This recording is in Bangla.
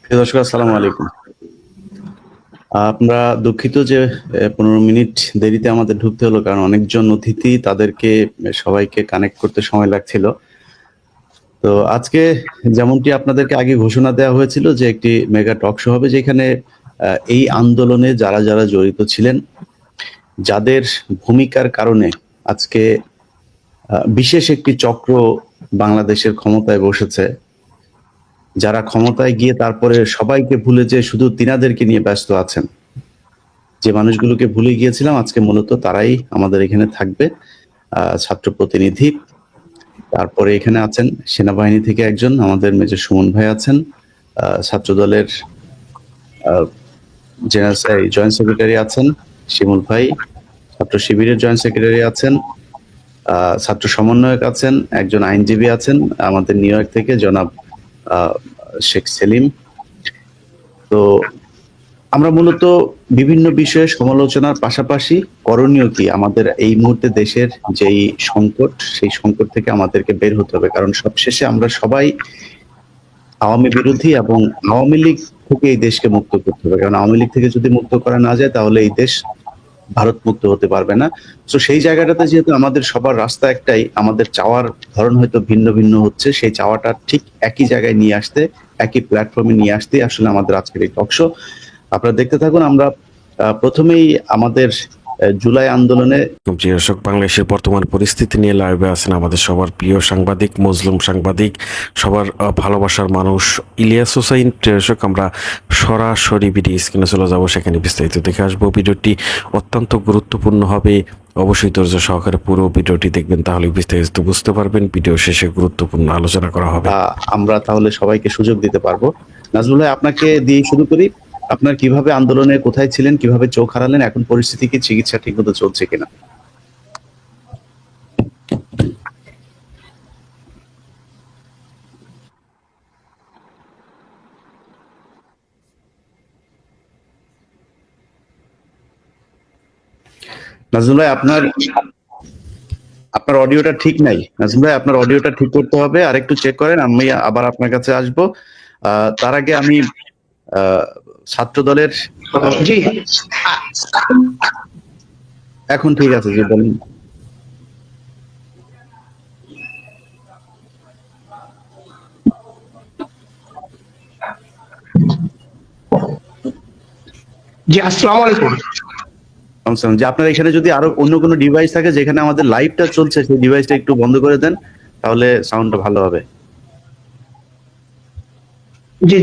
প্রিয় দর্শক, আসসালামু আলাইকুম। আমরা দুঃখিত যে ১৫ মিনিট দেরিতে আমাদের ঢুকতে হলো, কারণ অনেকজন অতিথি, তাদেরকে সবাইকে কানেক্ট করতে সময় লাগছিল। তো আজকে যেমনটি আপনাদেরকে আগে ঘোষণা দেওয়া হয়েছিল যে একটি মেগা টক শো হবে, যেখানে এই আন্দোলনে যারা জড়িত ছিলেন, যাদের ভূমিকার কারণে আজকে বিশেষ একটি চক্র বাংলাদেশের ক্ষমতায় বসেছে, যারা ক্ষমতায় গিয়ে তারপরে সবাইকে ভুলে যে শুধু তিনাদেরকে নিয়ে ব্যস্ত আছেন, যে মানুষগুলোকে ভুলে গিয়েছিলাম, আজকে মূলত তারাই আমাদের এখানে থাকবে। ছাত্র প্রতিনিধি, তারপরে এখানে আছেন সেনাবাহিনী থেকে একজন, আমাদের মেজর সুমন ভাই আছেন, ছাত্র দলের জয়েন্ট সেক্রেটারি আছেন শিমুল ভাই, ছাত্র শিবিরের জয়েন্ট সেক্রেটারি আছেন, ছাত্র সমন্বয়ক আছেন, একজন আইনজীবী আছেন আমাদের নিউ ইয়র্ক থেকে জনাব শেখ সেলিম। তো আমরা মূলত বিভিন্ন বিষয়ে সমালোচনার পাশাপাশি করণীয় কি, আমাদের এই মুহূর্তে দেশের যেই সংকট, সেই সংকট থেকে আমাদেরকে বের হতে হবে, কারণ সবশেষে আমরা সবাই আওয়ামী বিরোধী, এবং আওয়ামী লীগ থেকে এই দেশকে মুক্ত করতে হবে, কারণ আওয়ামী লীগ থেকে যদি মুক্ত করা না যায় তাহলে এই দেশ ভারত মুক্ত হতে পারবে না। তো সেই জায়গাটাতে যেহেতু আমাদের সবার রাস্তা একটাই, আমাদের চাওয়ার ধরন হয়তো ভিন্ন ভিন্ন হচ্ছে, সেই চাওয়াটা ঠিক একই জায়গায় নিয়ে আসতে, একই প্ল্যাটফর্মে নিয়ে আসতে আসলে আমাদের আজকের এই টক শো। আপনারা দেখতে থাকুন। আমরা প্রথমেই আমাদের জুলাই আন্দোলনে দর্শক, বাংলাদেশের বর্তমান পরিস্থিতি নিয়ে লাইভে আছেন আমাদের সবার প্রিয় সাংবাদিক, মজলুম সাংবাদিক, সবার ভালোবাসার মানুষ ইলিয়াস হোসাইন। দর্শক, আমরা সরাসরি ভিডিও স্ক্রিনে চলে যাব, সেখানে বিস্তারিত দেখে আসবো। ভিডিওটি অত্যন্ত গুরুত্বপূর্ণ হবে, অবশ্যই ধৈর্য সহকারে পুরো ভিডিওটি দেখবেন, তাহলে বিস্তারিত বুঝতে পারবেন। ভিডিও শেষে গুরুত্বপূর্ণ আলোচনা করা হবে। আমরা তাহলে সবাইকে সুযোগ দিতে পারবো। নাজমুল ভাই, আপনাকে দিয়ে শুরু করি। আপনার কিভাবে আন্দোলনে কোথায় ছিলেন, কিভাবে চোখ হারালেন, এখন পরিস্থিতি কি, চিকিৎসা ঠিকমতো চলছে কিনা? নাজমুল ভাই, আপনার অডিওটা ঠিক নাই। নাজমুল ভাই, আপনার অডিওটা ঠিক করতে হবে, আর একটু চেক করেন, আমি আবার আপনার কাছে আসবো। তার আগে আমি ছাত্র দলের জি, এখন ঠিক আছে, জি বলুন। জি, আসসালামু আলাইকুম। যে আপনার এখানে যদি আরো অন্য কোনো ডিভাইস থাকে যেখানে আমাদের লাইভটা চলছে, সেই ডিভাইসটা একটু বন্ধ করে দেন, তাহলে সাউন্ডটা ভালো হবে। জি।